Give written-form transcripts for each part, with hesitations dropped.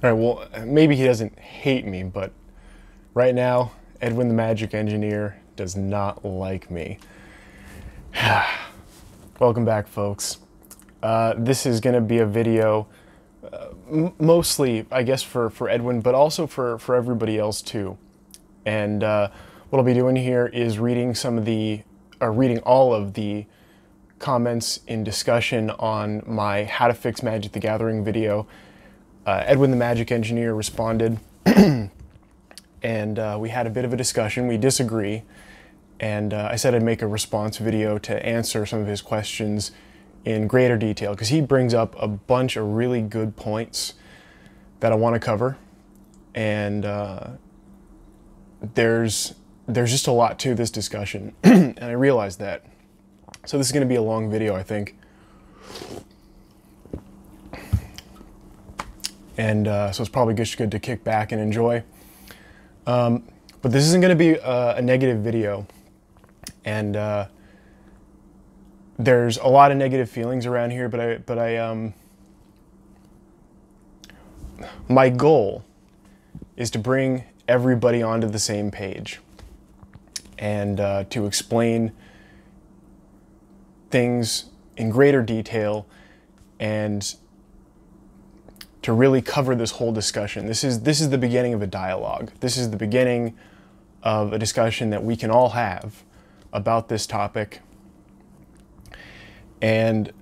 All right, well, maybe he doesn't hate me, but right now, Edwin the Magic Engineer does not like me. Welcome back, folks. This is going to be a video mostly, I guess, for Edwin, but also for everybody else too. And what I'll be doing here is reading reading all of the comments in discussion on my How to Fix Magic the Gathering video. Edwin the Magic Engineer responded, and we had a bit of a discussion. We disagree, and I said I'd make a response video to answer some of his questions in greater detail, because he brings up a bunch of really good points that I want to cover, and there's just a lot to this discussion, and I realize that. So this is going to be a long video, I think. And so it's probably just good to kick back and enjoy. But this isn't going to be a negative video. And there's a lot of negative feelings around here, but my goal is to bring everybody onto the same page and to explain things in greater detail and to really cover this whole discussion. This is the beginning of a dialogue. This is the beginning of a discussion that we can all have about this topic. And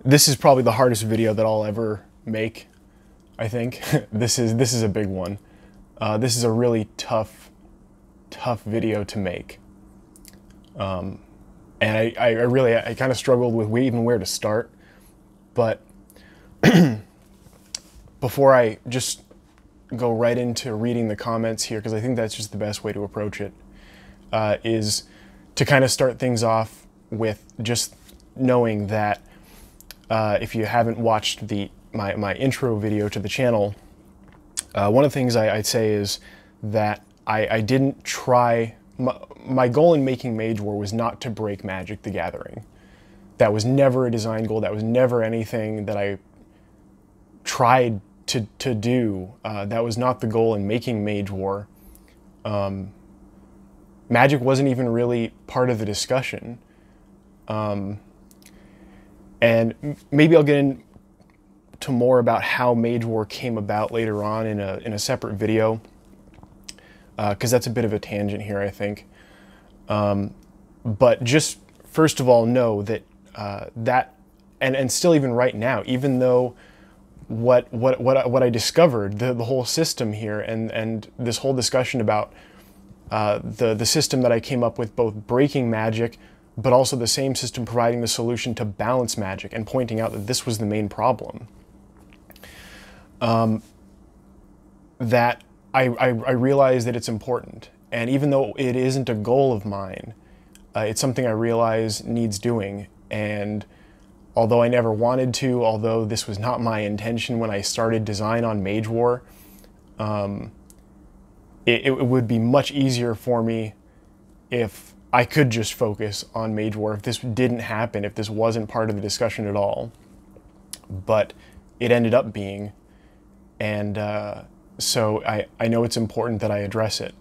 this is probably the hardest video that I'll ever make, I think. This is a big one. This is a really tough video to make. And I kind of struggled with even where to start. But before I just go right into reading the comments here, because I think that's just the best way to approach it, is to kind of start things off with just knowing that if you haven't watched my intro video to the channel, one of the things I'd say is that I didn't try. My goal in making Mage War was not to break Magic the Gathering. That was never a design goal. That was never anything that I tried to do. That was not the goal in making Mage War. Magic wasn't even really part of the discussion. And maybe I'll get into more about how Mage War came about later on in a separate video, because that's a bit of a tangent here, I think. But just first of all, know that and still even right now, even though what I discovered, the whole system here and this whole discussion about the system that I came up with, both breaking Magic, but also the same system providing the solution to balance Magic, and pointing out that this was the main problem. That I realize that it's important, and even though it isn't a goal of mine, it's something I realize needs doing. And although I never wanted to, although this was not my intention when I started design on Mage War, it would be much easier for me if I could just focus on Mage War, if this didn't happen, if this wasn't part of the discussion at all. But it ended up being, and so I know it's important that I address it.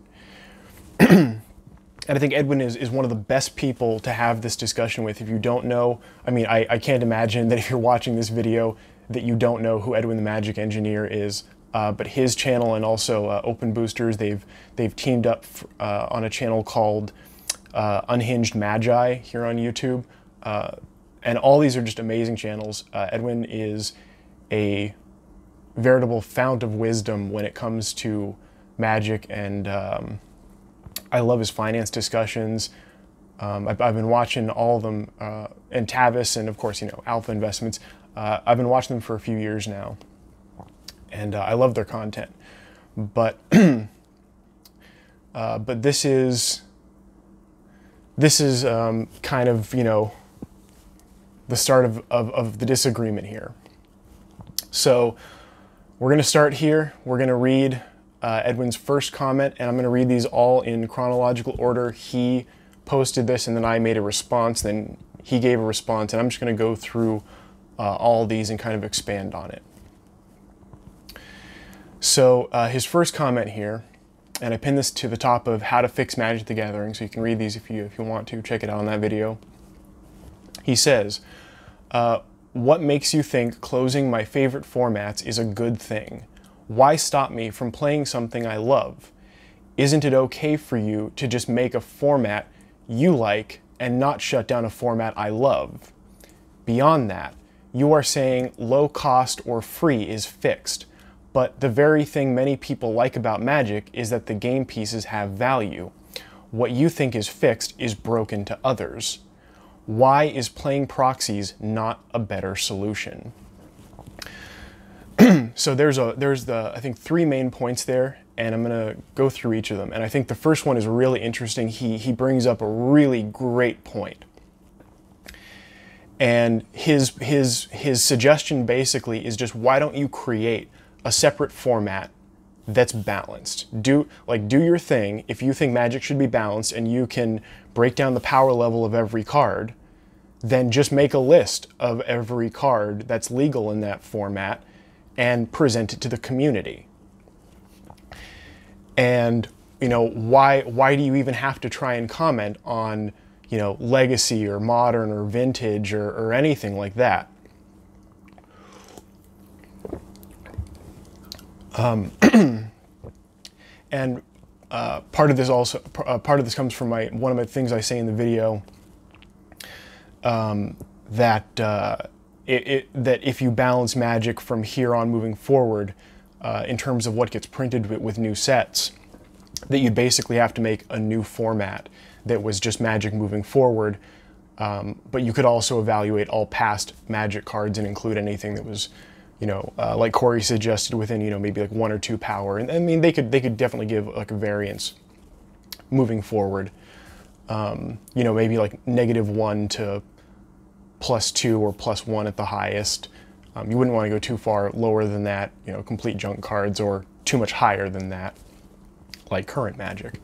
And I think Edwin is one of the best people to have this discussion with. If you don't know, I mean, I can't imagine that if you're watching this video that you don't know who Edwin the Magic Engineer is. But his channel and also Open Boosters, they've teamed up on a channel called Unhinged Magi here on YouTube. And all these are just amazing channels. Edwin is a veritable fount of wisdom when it comes to Magic, and I love his finance discussions. I've been watching all of them, and Tavis, and of course, Alpha Investments. I've been watching them for a few years now, and I love their content. But but this is kind of the start of the disagreement here. So we're going to start here. We're going to read Edwin's first comment, and I'm going to read these all in chronological order. He posted this, and then I made a response, then he gave a response, and I'm just going to go through all of these and kind of expand on it. So his first comment here, and I pinned this to the top of How to Fix Magic the Gathering, so you can read these if you want to, check it out on that video. He says, what makes you think closing my favorite formats is a good thing? Why stop me from playing something I love? Isn't it okay for you to just make a format you like and not shut down a format I love? Beyond that, you are saying low cost or free is fixed, but the very thing many people like about Magic is that the game pieces have value. What you think is fixed is broken to others. Why is playing proxies not a better solution? So there's I think 3 main points there, and I'm gonna go through each of them. And I think the first one is really interesting. He brings up a really great point. And his suggestion basically is just, why don't you create a separate format that's balanced? Do your thing. If you think Magic should be balanced and you can break down the power level of every card, then just make a list of every card that's legal in that format and present it to the community. And, you know, why do you even have to try and comment on, you know, legacy or modern or vintage or anything like that? And part of this comes from one of my things I say in the video, that if you balance Magic from here on moving forward, in terms of what gets printed with new sets, that you'd basically have to make a new format that was just Magic moving forward, but you could also evaluate all past Magic cards and include anything that was, you know, like Corey suggested, within, you know, maybe like 1 or 2 power. And I mean, they could definitely give like a variance moving forward. You know, maybe like -1 to +2 or +1 at the highest. You wouldn't want to go too far lower than that, you know, complete junk cards, or too much higher than that, like current Magic.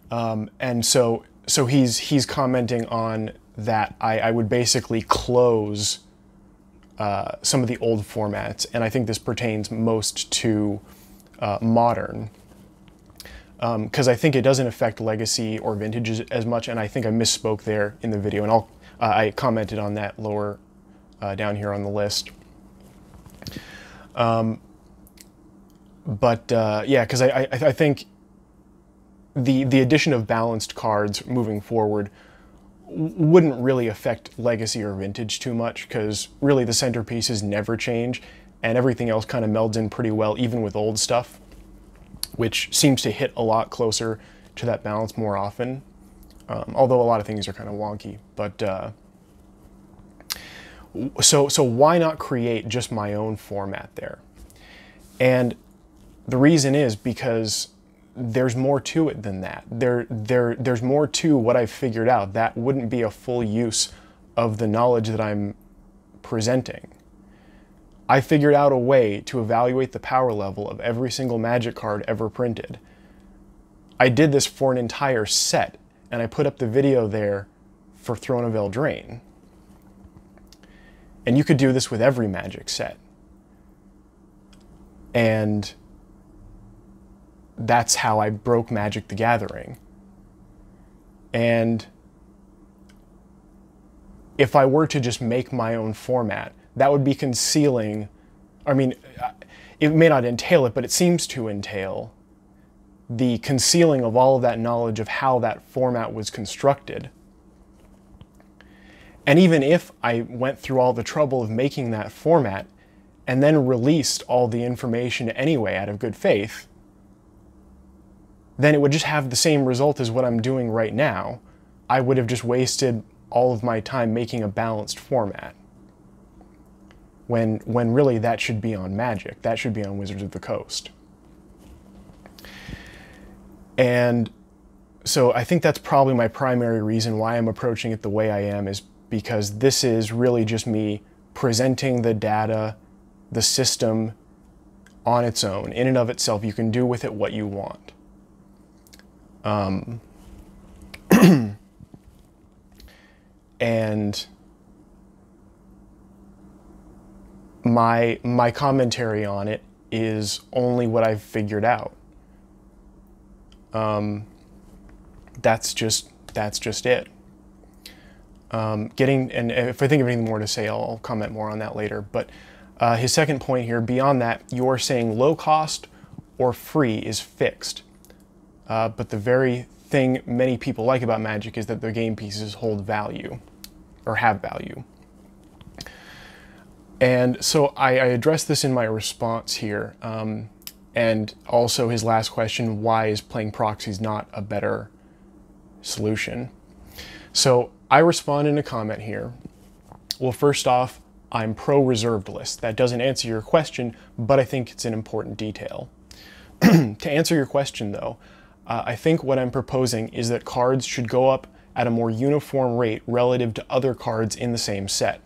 And so he's commenting on that I would basically close some of the old formats, and I think this pertains most to modern, because I think it doesn't affect legacy or vintage as much, and I think I misspoke there in the video, and I commented on that lower down here on the list. Yeah, because I think the addition of balanced cards moving forward wouldn't really affect legacy or vintage too much, because really the centerpieces never change, and everything else kind of melds in pretty well, even with old stuff, which seems to hit a lot closer to that balance more often, although a lot of things are kind of wonky. But so why not create just my own format there? And the reason is because there's more to it than that. There's more to what I've figured out. That wouldn't be a full use of the knowledge that I'm presenting. I figured out a way to evaluate the power level of every single Magic card ever printed. I did this for an entire set, and I put up the video there for Throne of Eldraine. And you could do this with every Magic set. And that's how I broke Magic the Gathering. And if I were to just make my own format, that would be concealing, I mean, it may not entail it, but it seems to entail the concealing of all of that knowledge of how that format was constructed. And even if I went through all the trouble of making that format and then released all the information anyway out of good faith, then it would just have the same result as what I'm doing right now. I would have just wasted all of my time making a balanced format. When really that should be on Magic. That should be on Wizards of the Coast. And so I think that's probably my primary reason why I'm approaching it the way I am, is because this is really just me presenting the data, the system on its own. In and of itself, you can do with it what you want. And my commentary on it is only what I've figured out. That's just it. And if I think of anything more to say, I'll comment more on that later. But his second point here, beyond that, you're saying low cost or free is fixed. But the very thing many people like about Magic is that their game pieces hold value, or have value. And so I addressed this in my response here. And also his last question, why is playing proxies not a better solution? So I respond in a comment here. Well, first off, I'm pro reserved list. That doesn't answer your question, but I think it's an important detail. To answer your question though, I think what I'm proposing is that cards should go up at a more uniform rate relative to other cards in the same set.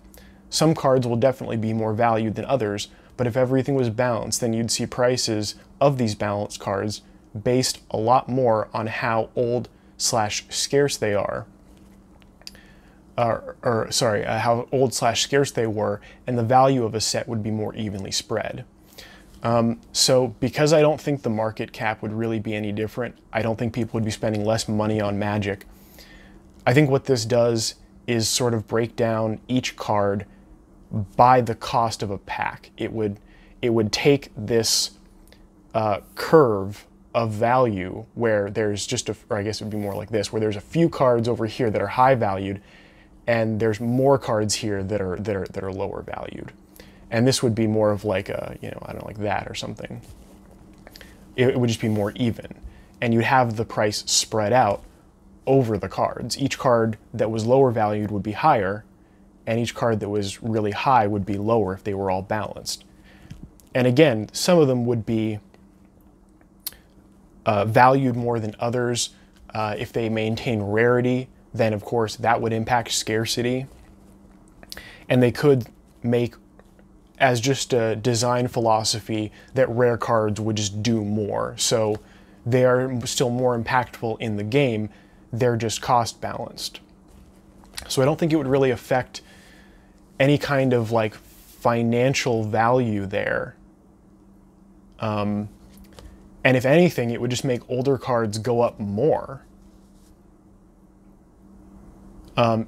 Some cards will definitely be more valued than others, but if everything was balanced, then you'd see prices of these balanced cards based a lot more on how old/scarce they are. How old/scarce they were, and the value of a set would be more evenly spread. So because I don't think the market cap would really be any different, I don't think people would be spending less money on Magic. I think what this does is sort of break down each card by the cost of a pack. It would take this curve of value where there's just or I guess it would be more like this, where there's a few cards over here that are high valued, and there's more cards here that are lower valued. And this would be more of like a, I don't know, like that or something. It would just be more even. And you'd have the price spread out over the cards. Each card that was lower valued would be higher, and each card that was really high would be lower if they were all balanced. And again, some of them would be valued more than others. If they maintain rarity, then of course that would impact scarcity. And they could make as just a design philosophy that rare cards would just do more. So they are still more impactful in the game, they're just cost balanced. So I don't think it would really affect any kind of like financial value there. And if anything, it would just make older cards go up more.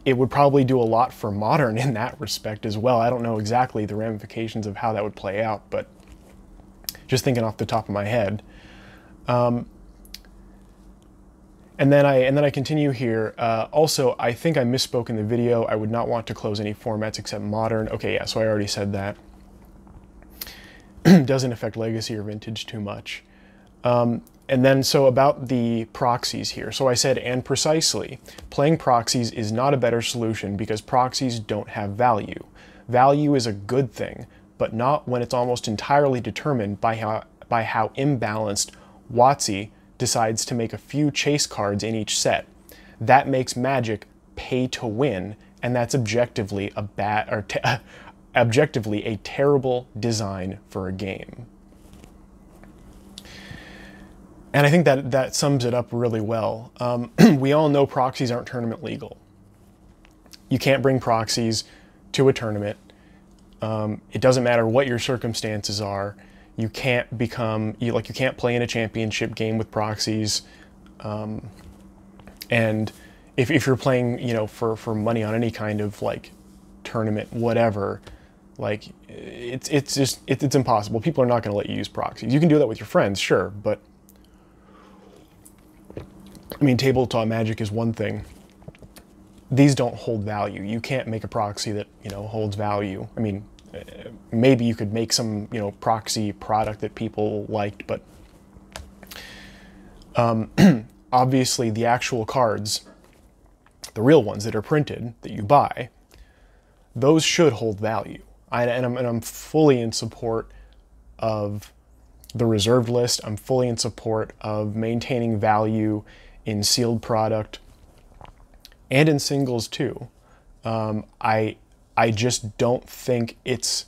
It would probably do a lot for Modern in that respect as well. I don't know exactly the ramifications of how that would play out, but just thinking off the top of my head. And then I continue here. Also, I think I misspoke in the video. I would not want to close any formats except Modern. Okay, yeah, so I already said that. Doesn't affect Legacy or Vintage too much. And then, so about the proxies here. So I said, and precisely, playing proxies is not a better solution because proxies don't have value. Value is a good thing, but not when it's almost entirely determined by how imbalanced WotC decides to make a few chase cards in each set. That makes Magic pay to win, and that's objectively a terrible design for a game. And I think that sums it up really well. We all know proxies aren't tournament legal. You can't bring proxies to a tournament. It doesn't matter what your circumstances are. You can't you can't play in a championship game with proxies. And if you're playing, for money on any kind of like tournament, whatever, like it's impossible. People are not going to let you use proxies. You can do that with your friends, sure, but I mean, tabletop Magic is one thing. These don't hold value. You can't make a proxy that, holds value. I mean, maybe you could make some, proxy product that people liked, but obviously the actual cards, the real ones that are printed, that you buy, those should hold value. And I'm fully in support of the reserved list. I'm fully in support of maintaining value in sealed product and in singles too. I just don't think it's...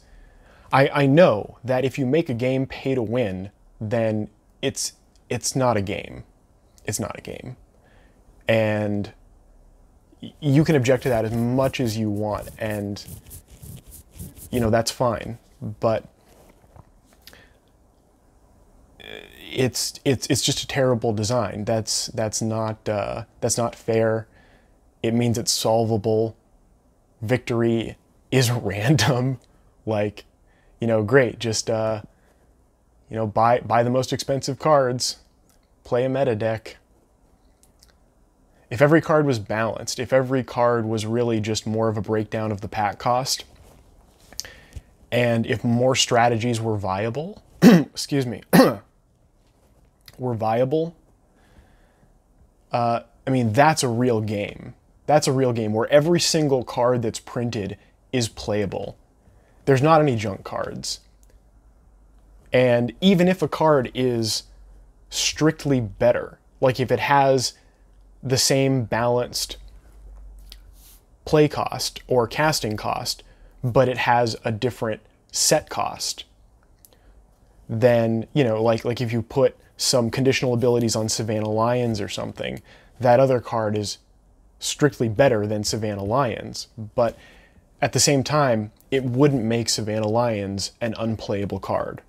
I know that if you make a game pay to win, then it's not a game. It's not a game. And you can object to that as much as you want, and that's fine. but it's just a terrible design. That's not fair. It means it's solvable. Victory is random. Like, great. Just buy the most expensive cards. Play a meta deck. If every card was balanced, if every card was really just more of a breakdown of the pack cost, and if more strategies were viable, excuse me, were viable, I mean, that's a real game. That's a real game where every single card that's printed is playable. There's not any junk cards. And even if a card is strictly better, like if it has the same balanced play cost or casting cost, but it has a different set cost, then, like if you put some conditional abilities on Savannah Lions or something, that other card is strictly better than Savannah Lions. But at the same time, it wouldn't make Savannah Lions an unplayable card.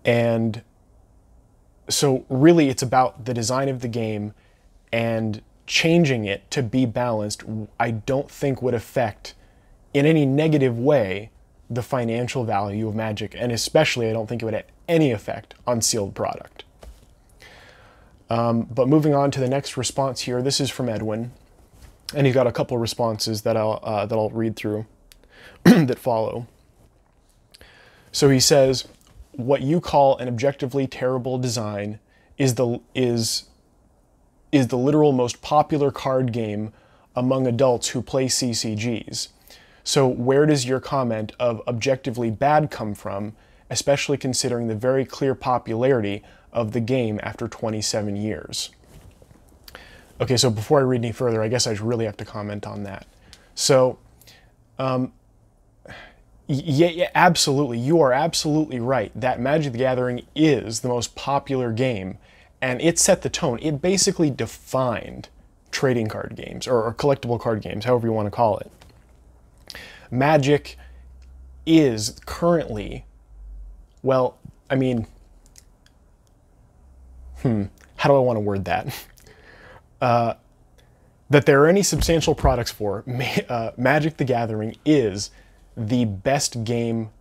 And so really it's about the design of the game, and changing it to be balanced, I don't think would affect in any negative way the financial value of Magic, and especially I don't think it would have any effect on sealed product. But moving on to the next response here, this is from Edwin, and he's got a couple responses that I'll read through that follow. So he says, what you call an objectively terrible design is the literal most popular card game among adults who play CCGs. So where does your comment of objectively bad come from, especially considering the very clear popularity of the game after 27 years? Okay, so before I read any further, I guess I really have to comment on that. So, yeah, absolutely. You are absolutely right that Magic the Gathering is the most popular game, and it set the tone. It basically defined trading card games, or collectible card games, however you want to call it. Magic is currently, well, I mean, how do I want to word that? That there are any substantial products for, Magic the Gathering is the best game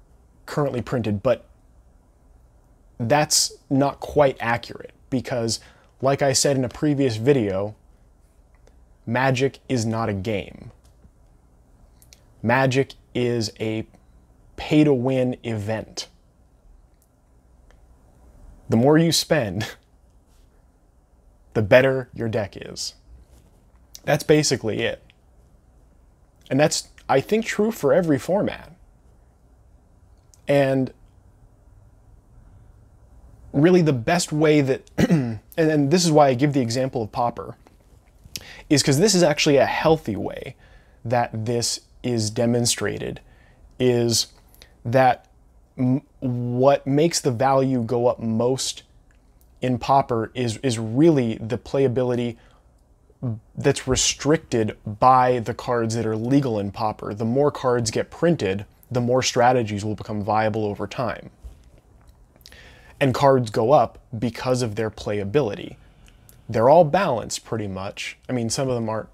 currently printed, but that's not quite accurate because, like I said in a previous video, Magic is not a game. Magic is a pay-to-win event. The more you spend, the better your deck is. That's basically it. And that's, I think, true for every format. And really the best way that, and this is why I give the example of Pauper, is because this is actually a healthy way that this is demonstrated, is that what makes the value go up most in Pauper is really the playability that's restricted by the cards that are legal in Pauper. The more cards get printed, the more strategies will become viable over time. And cards go up because of their playability. They're all balanced pretty much. I mean, some of them aren't.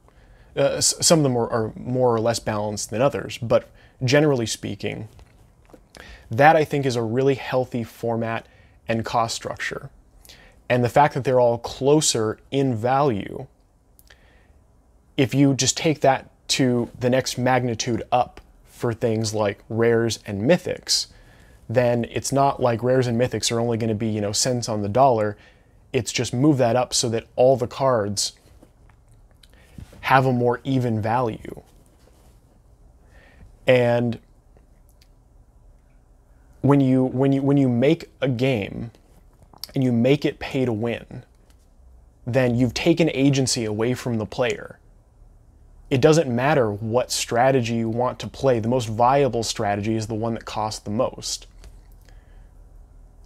Some of them are more or less balanced than others, but generally speaking, that I think is a really healthy format and cost structure. And the fact that they're all closer in value, if you just take that to the next magnitude up for things like rares and mythics, then it's not like rares and mythics are only going to be, cents on the dollar. It's just move that up so that all the cards have a more even value. And when you make a game and you make it pay to win, then you've taken agency away from the player. It doesn't matter what strategy you want to play. The most viable strategy is the one that costs the most.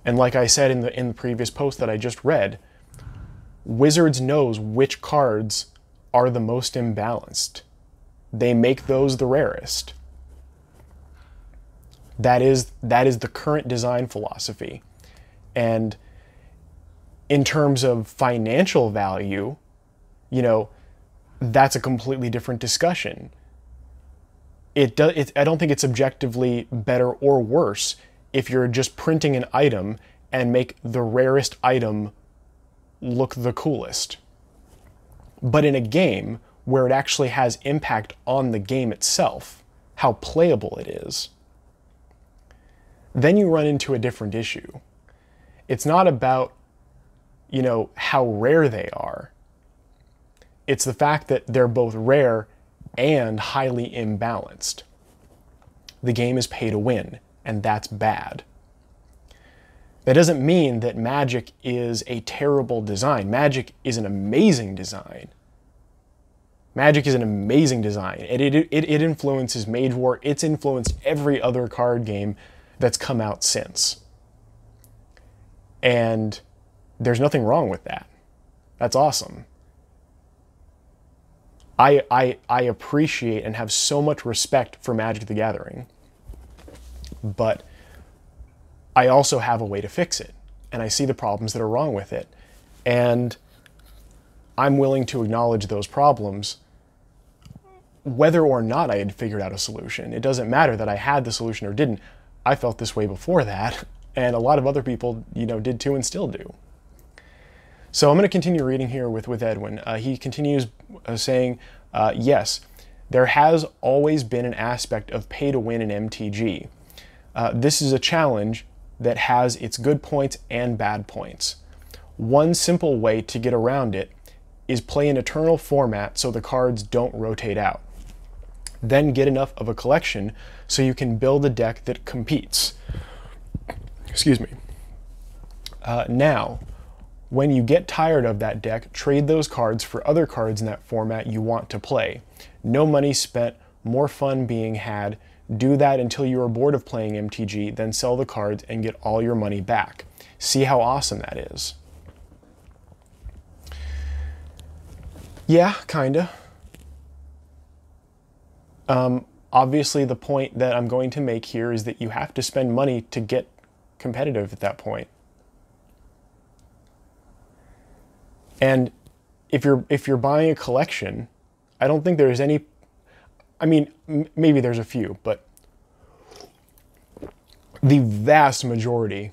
And like I said in the previous post that I just read, Wizards knows which cards are the most imbalanced. They make those the rarest. That is the current design philosophy. And in terms of financial value, you know, that's a completely different discussion. I don't think it's objectively better or worse if you're just printing an item and make the rarest item look the coolest. But in a game where it actually has impact on the game itself, how playable it is, then you run into a different issue. It's not about, you know, how rare they are. It's the fact that they're both rare and highly imbalanced. The game is pay to win, and that's bad. That doesn't mean that Magic is a terrible design. Magic is an amazing design. Magic is an amazing design. It influences Mage War. It's influenced every other card game that's come out since. And there's nothing wrong with that. That's awesome. I appreciate and have so much respect for Magic the Gathering. But I also have a way to fix it. And I see the problems that are wrong with it. And I'm willing to acknowledge those problems whether or not I had figured out a solution. It doesn't matter that I had the solution or didn't. I felt this way before that, and a lot of other people, you know, did too and still do. So I'm going to continue reading here with Edwin. He continues saying, yes, there has always been an aspect of pay to win in MTG. This is a challenge that has its good points and bad points. One simple way to get around it is play an eternal format so the cards don't rotate out. Then get enough of a collection so you can build a deck that competes. Excuse me. Now, when you get tired of that deck, trade those cards for other cards in that format you want to play. No money spent, more fun being had. Do that until you are bored of playing MTG, then sell the cards and get all your money back. See how awesome that is. Yeah, kinda. Obviously, the point that I'm going to make here is that you have to spend money to get competitive at that point. And if you're buying a collection, I don't think there's any. I mean, maybe there's a few, but the vast majority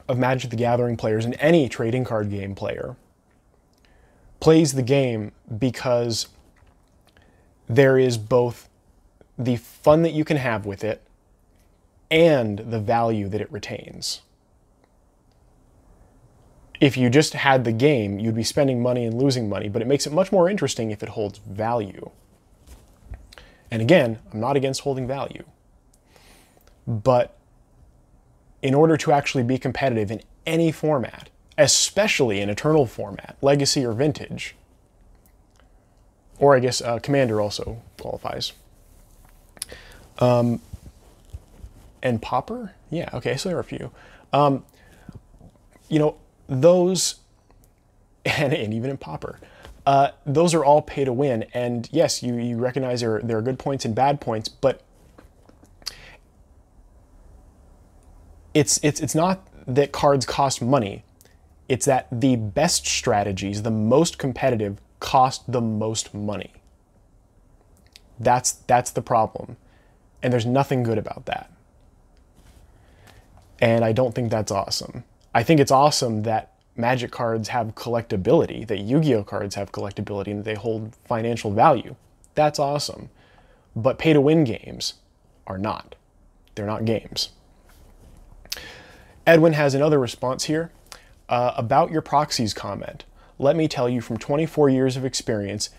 of Magic the Gathering players and any trading card game player plays the game because there is both the fun that you can have with it and the value that it retains. If you just had the game, you'd be spending money and losing money, but it makes it much more interesting if it holds value. And again, I'm not against holding value. But in order to actually be competitive in any format, especially in Eternal format, Legacy or Vintage, or I guess Commander also qualifies. And Pauper? Yeah, okay, so there are a few. You know, those, and even in Pauper, those are all pay to win. And yes, you recognize there are good points and bad points, but it's not that cards cost money. It's that the best strategies, the most competitive, cost the most money. That's the problem. And there's nothing good about that. And I don't think that's awesome. I think it's awesome that Magic cards have collectability, that Yu-Gi-Oh cards have collectability, and that they hold financial value. That's awesome. But pay-to-win games are not. They're not games. Edwin has another response here. About your proxies comment. Let me tell you from 24 years of experience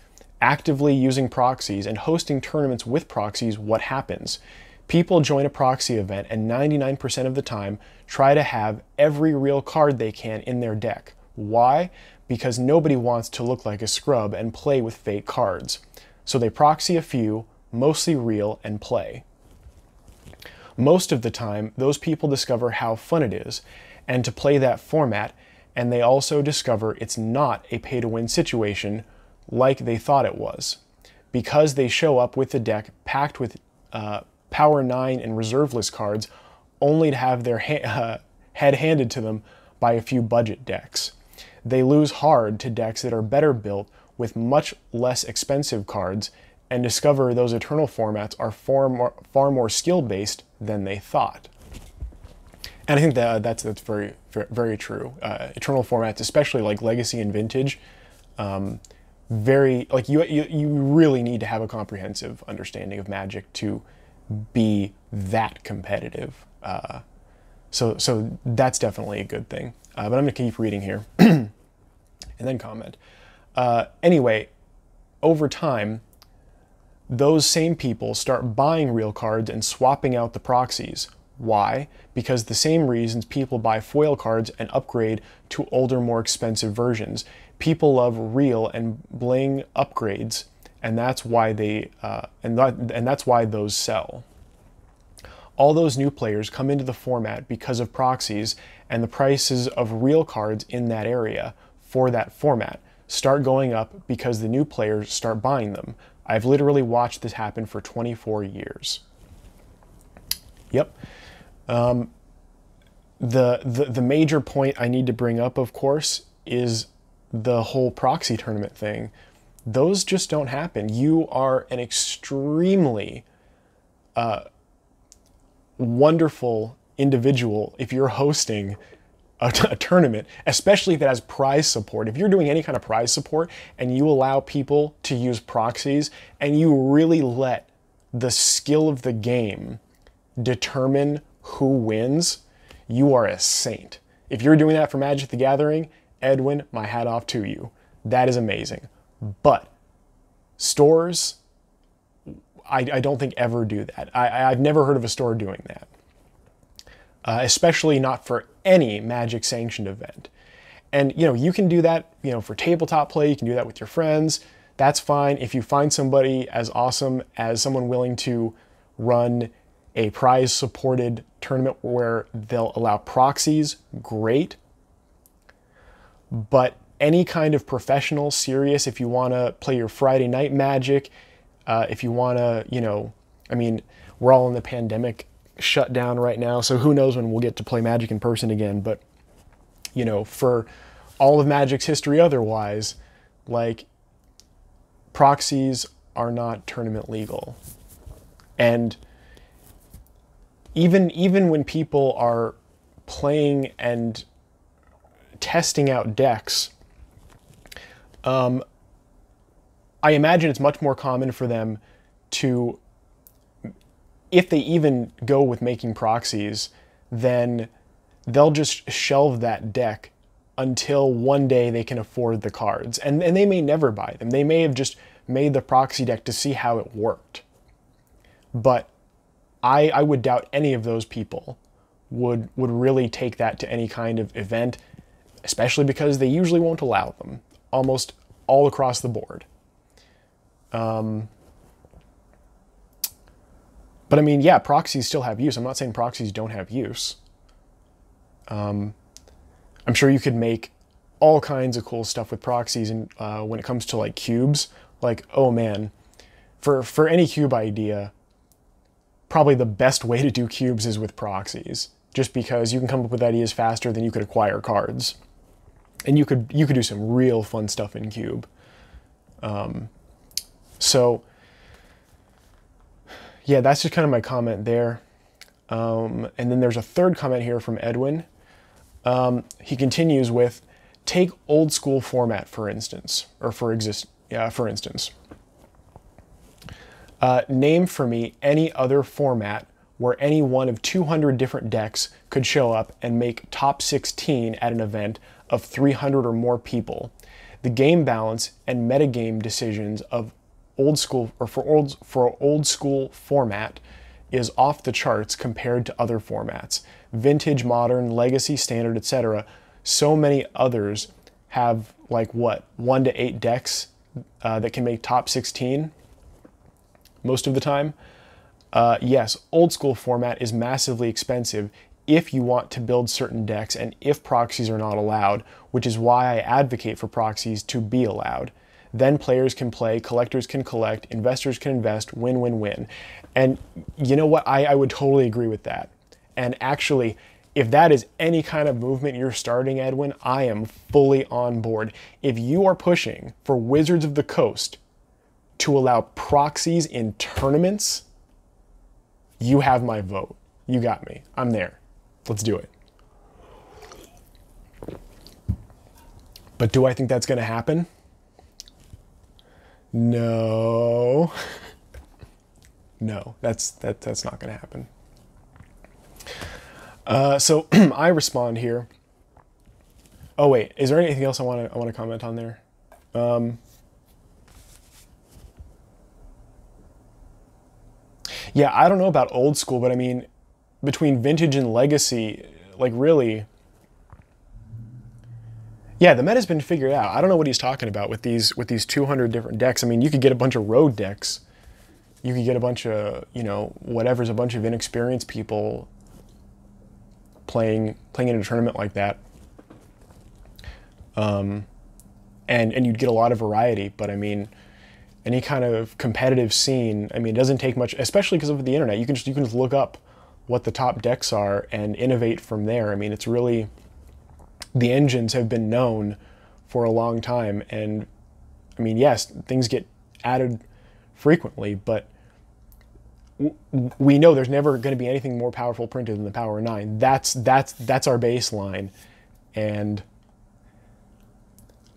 actively using proxies and hosting tournaments with proxies what happens. People join a proxy event and 99% of the time try to have every real card they can in their deck. Why? Because nobody wants to look like a scrub and play with fake cards. So they proxy a few, mostly real, and play. Most of the time, those people discover how fun it is and to play that format, and they also discover it's not a pay-to-win situation like they thought it was, because they show up with the deck packed with Power 9 and reserve list cards only to have their head handed to them by a few budget decks. They lose hard to decks that are better built with much less expensive cards, and discover those Eternal formats are far more skill-based than they thought. And I think that's very, very true. Eternal formats, especially like Legacy and Vintage, very, like, you really need to have a comprehensive understanding of Magic to be that competitive. So that's definitely a good thing. But I'm going to keep reading here and then comment. Anyway, over time, those same people start buying real cards and swapping out the proxies. Why? Because the same reasons people buy foil cards and upgrade to older, more expensive versions. People love real and bling upgrades, and that's why they and that's why those sell. All those new players come into the format because of proxies, and the prices of real cards in that area for that format start going up because the new players start buying them. I've literally watched this happen for 24 years. Yep. The major point I need to bring up, of course, is the whole proxy tournament thing. Those just don't happen. You are an extremely wonderful individual if you're hosting a tournament, especially if it has prize support. If you're doing any kind of prize support and you allow people to use proxies and you really let the skill of the game determine who wins, you are a saint. If you're doing that for Magic the Gathering, Edwin, my hat off to you. That is amazing. But stores, I don't think ever do that. I've never heard of a store doing that. Especially not for any Magic sanctioned event. And, you know, you can do that, you know, for tabletop play, you can do that with your friends. That's fine. If you find somebody as awesome as someone willing to run a prize supported tournament where they'll allow proxies, great. But any kind of professional, serious, if you want to play your Friday night Magic, if you want to, you know, I mean, we're all in the pandemic shut down right now, so who knows when we'll get to play Magic in person again. But, you know, for all of Magic's history otherwise, like, proxies are not tournament legal. And even when people are playing and testing out decks, I imagine it's much more common for them to, if they even go with making proxies, then they'll just shelve that deck until one day they can afford the cards. And they may never buy them. They may have just made the proxy deck to see how it worked. But I would doubt any of those people would really take that to any kind of event, especially because they usually won't allow them, almost all across the board. But I mean, yeah, proxies still have use. I'm not saying proxies don't have use. I'm sure you could make all kinds of cool stuff with proxies, and when it comes to like cubes, like, oh man, for any cube idea, probably the best way to do cubes is with proxies, just because you can come up with ideas faster than you could acquire cards. And you could do some real fun stuff in cube. So yeah, that's just kind of my comment there. And then there's a third comment here from Edwin. He continues with, take old school format, for instance, or for instance. Name for me any other format where any one of 200 different decks could show up and make top 16 at an event of 300 or more people. The game balance and metagame decisions of old school, or for old school format, is off the charts compared to other formats. Vintage, modern, legacy, standard, etc. So many others have like what, 1 to 8 decks that can make top 16 most of the time. Yes, old school format is massively expensive if you want to build certain decks and if proxies are not allowed, which is why I advocate for proxies to be allowed. Then players can play, collectors can collect, investors can invest, win, win, win. And you know what? I would totally agree with that. And actually, if that is any kind of movement you're starting, Edwin, I am fully on board. If you are pushing for Wizards of the Coast to allow proxies in tournaments, you have my vote. You got me. I'm there. Let's do it. But do I think that's going to happen? No. No, that's not going to happen. So I respond here. Oh wait, is there anything else I want to comment on there? Yeah, I don't know about old school, but I mean, between vintage and legacy, like really, yeah, the meta's been figured out. I don't know what he's talking about with these 200 different decks. I mean, you could get a bunch of road decks. You could get a bunch of, you know, whatever's a bunch of inexperienced people playing in a tournament like that. And you'd get a lot of variety, but I mean, any kind of competitive scene, I mean, it doesn't take much, especially because of the internet. You can just look up what the top decks are and innovate from there. I mean, it's really, the engines have been known for a long time, and I mean, yes, things get added frequently, but we know there's never going to be anything more powerful printed than the Power 9. That's our baseline, and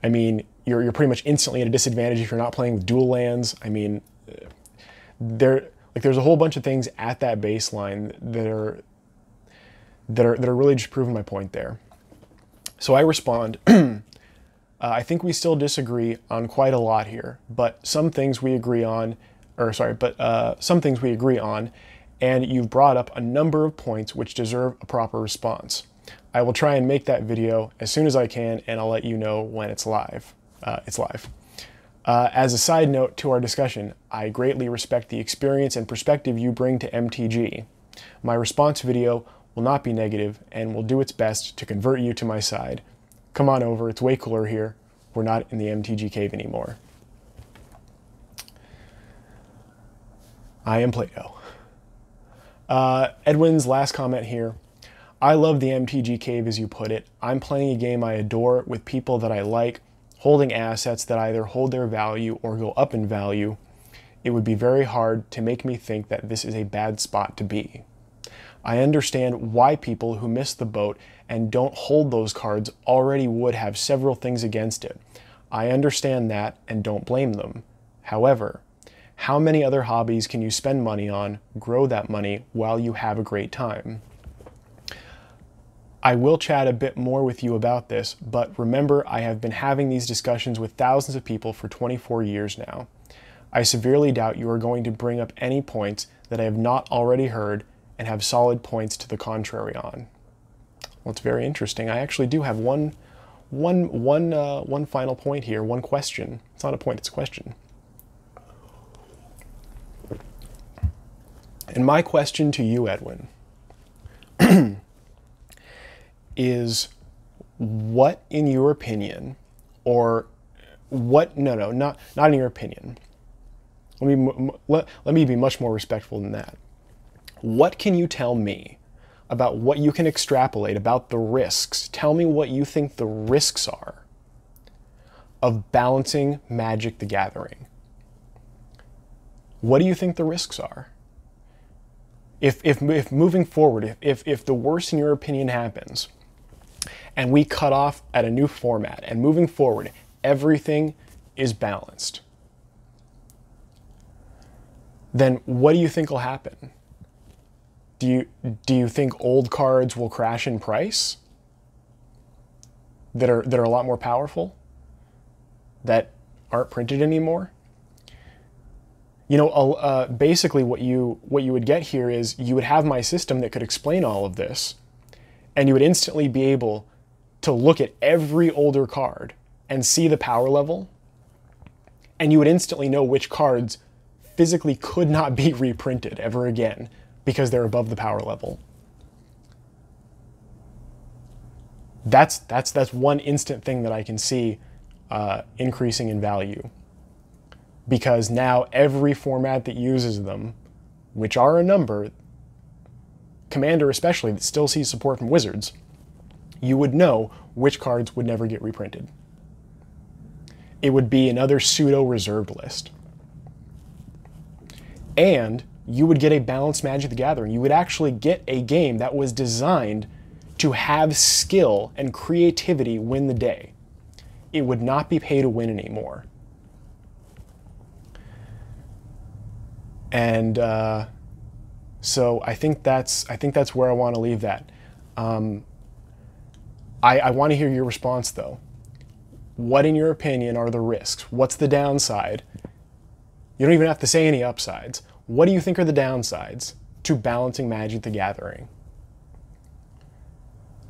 I mean, you're pretty much instantly at a disadvantage if you're not playing with dual lands. I mean, there's a whole bunch of things at that baseline that are really just proving my point there. So I respond. I think we still disagree on quite a lot here, but some things we agree on, some things we agree on, and you've brought up a number of points which deserve a proper response. I will try and make that video as soon as I can, and I'll let you know when it's live. As a side note to our discussion, I greatly respect the experience and perspective you bring to MTG. My response video will not be negative and will do its best to convert you to my side. Come on over, it's way cooler here. We're not in the MTG cave anymore. I am Plato. Edwin's last comment here. I love the MTG cave, as you put it. I'm playing a game I adore with people that I like, holding assets that either hold their value or go up in value. It would be very hard to make me think that this is a bad spot to be. I understand why people who miss the boat and don't hold those cards already would have several things against it. I understand that and don't blame them. However, how many other hobbies can you spend money on, grow that money while you have a great time? I will chat a bit more with you about this, but remember, I have been having these discussions with thousands of people for 24 years now. I severely doubt you are going to bring up any points that I have not already heard and have solid points to the contrary on. Well, it's very interesting. I actually do have one final point here, one question. It's not a point, it's a question. And my question to you, Edwin, is what, in your opinion, or what, no, not in your opinion. Let me be much more respectful than that. What can you tell me about what you can extrapolate about the risks? Tell me what you think the risks are of balancing Magic the Gathering. What do you think the risks are? If moving forward, if the worst in your opinion happens, and we cut off at a new format, and moving forward, everything is balanced, then what do you think will happen? Do you think old cards will crash in price that are a lot more powerful, that aren't printed anymore? You know, basically what you would get here is you would have my system that could explain all of this, and you would instantly be able to look at every older card and see the power level, and you would instantly know which cards physically could not be reprinted ever again because they're above the power level. That's one instant thing that I can see increasing in value because now every format that uses them, which are a number, Commander especially, that still sees support from Wizards, you would know which cards would never get reprinted. It would be another pseudo-reserved list. And you would get a balanced Magic the Gathering. You would actually get a game that was designed to have skill and creativity win the day. It would not be pay to win anymore. And so I think that's where I want to leave that. I want to hear your response though. What, in your opinion, are the risks? What's the downside? You don't even have to say any upsides. What do you think are the downsides to balancing Magic the Gathering?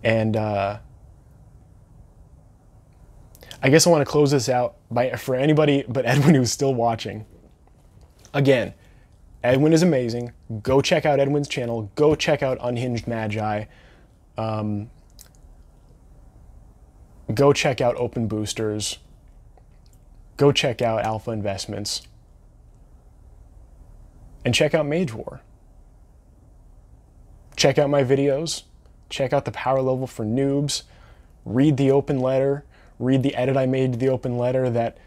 And I guess I want to close this out for anybody but Edwin who's still watching. Again, Edwin is amazing. Go check out Edwin's channel. Go check out Unhinged Magi. Go check out Open Boosters. Go check out Alpha Investments. And check out Mage War. Check out my videos. Check out the power level for noobs. Read the open letter. Read the edit I made to the open letter that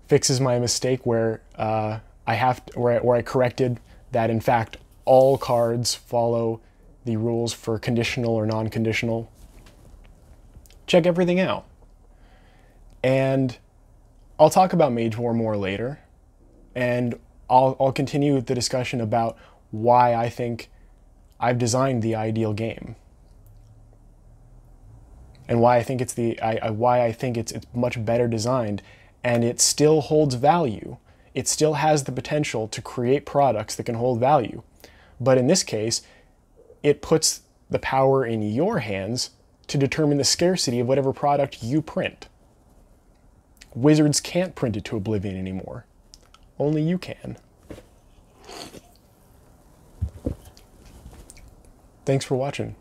fixes my mistake where where I corrected that in fact all cards follow the rules for conditional or non-conditional. Check everything out. And I'll talk about Mage War more later, and I'll continue the discussion about why I think I've designed the ideal game, and why I think it's it's much better designed, and it still holds value. It still has the potential to create products that can hold value, but in this case, it puts the power in your hands to determine the scarcity of whatever product you print. Wizards can't print it to oblivion anymore. Only you can. Thanks for watching.